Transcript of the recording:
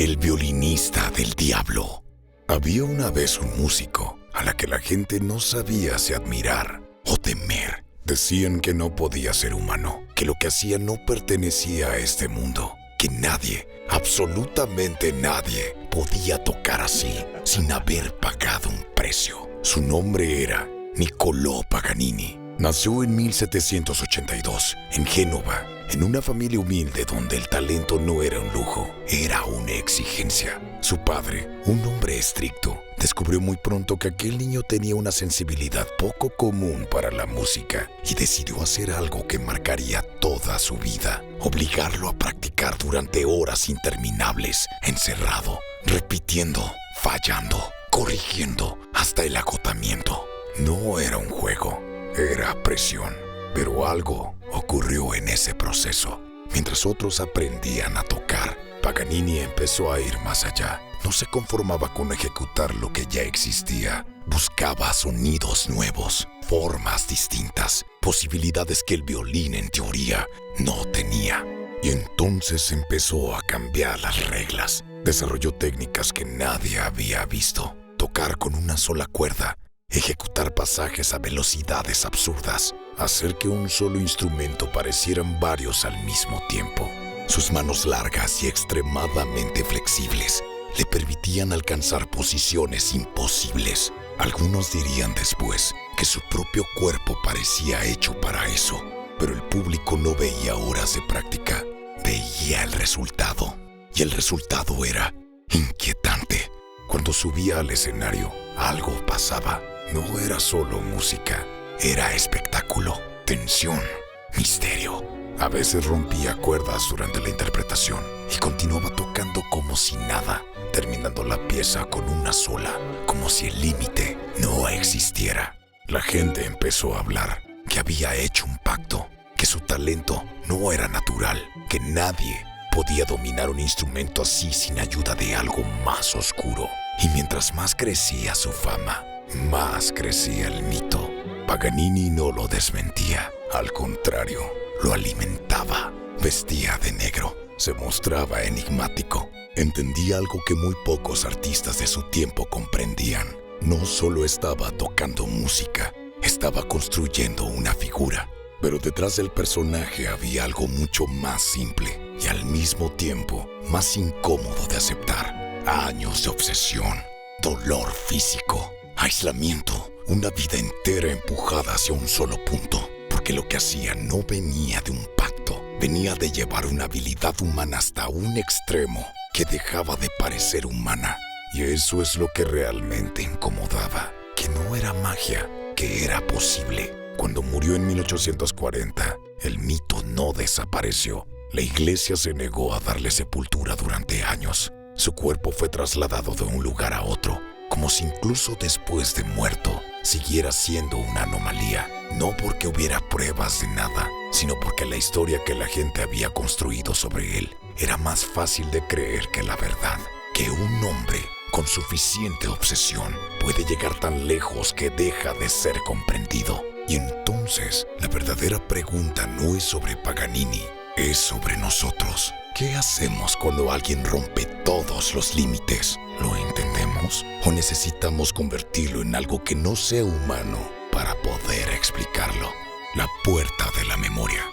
El violinista del diablo. Había una vez un músico a la que la gente no sabía si admirar o temer. Decían que no podía ser humano, que lo que hacía no pertenecía a este mundo, que nadie, absolutamente nadie, podía tocar así sin haber pagado un precio. Su nombre era Niccolò Paganini. Nació en 1782 en Génova, en una familia humilde donde el talento no era un lujo, era una exigencia. Su padre, un hombre estricto, descubrió muy pronto que aquel niño tenía una sensibilidad poco común para la música y decidió hacer algo que marcaría toda su vida: obligarlo a practicar durante horas interminables, encerrado, repitiendo, fallando, corrigiendo hasta el agotamiento. No era un juego, era presión. Pero algo ocurrió en ese proceso. Mientras otros aprendían a tocar, Paganini empezó a ir más allá. No se conformaba con ejecutar lo que ya existía. Buscaba sonidos nuevos, formas distintas, posibilidades que el violín en teoría no tenía. Y entonces empezó a cambiar las reglas. Desarrolló técnicas que nadie había visto. Tocar con una sola cuerda, ejecutar pasajes a velocidades absurdas, hacer que un solo instrumento parecieran varios al mismo tiempo. Sus manos largas y extremadamente flexibles le permitían alcanzar posiciones imposibles. Algunos dirían después que su propio cuerpo parecía hecho para eso, pero el público no veía horas de práctica, veía el resultado. Y el resultado era inquietante. Cuando subía al escenario, algo pasaba. No era solo música, era espectáculo, tensión, misterio. A veces rompía cuerdas durante la interpretación y continuaba tocando como si nada, terminando la pieza con una sola, como si el límite no existiera. La gente empezó a hablar que había hecho un pacto, que su talento no era natural, que nadie podía dominar un instrumento así sin ayuda de algo más oscuro. Y mientras más crecía su fama, más crecía el mito. Paganini no lo desmentía, al contrario, lo alimentaba. Vestía de negro, se mostraba enigmático, entendía algo que muy pocos artistas de su tiempo comprendían. No solo estaba tocando música, estaba construyendo una figura. Pero detrás del personaje había algo mucho más simple y al mismo tiempo más incómodo de aceptar. Años de obsesión, dolor físico, aislamiento, una vida entera empujada hacia un solo punto, porque lo que hacía no venía de un pacto, venía de llevar una habilidad humana hasta un extremo que dejaba de parecer humana. Y eso es lo que realmente incomodaba, que no era magia, que era posible. Cuando murió en 1840, el mito no desapareció. La iglesia se negó a darle sepultura durante años. Su cuerpo fue trasladado de un lugar a otro, como si incluso después de muerto siguiera siendo una anomalía. No porque hubiera pruebas de nada, sino porque la historia que la gente había construido sobre él era más fácil de creer que la verdad. Que un hombre con suficiente obsesión puede llegar tan lejos que deja de ser comprendido. Y entonces, la verdadera pregunta no es sobre Paganini, es sobre nosotros. ¿Qué hacemos cuando alguien rompe todos los límites? ¿Lo entendemos? ¿O necesitamos convertirlo en algo que no sea humano para poder explicarlo? La puerta de la memoria.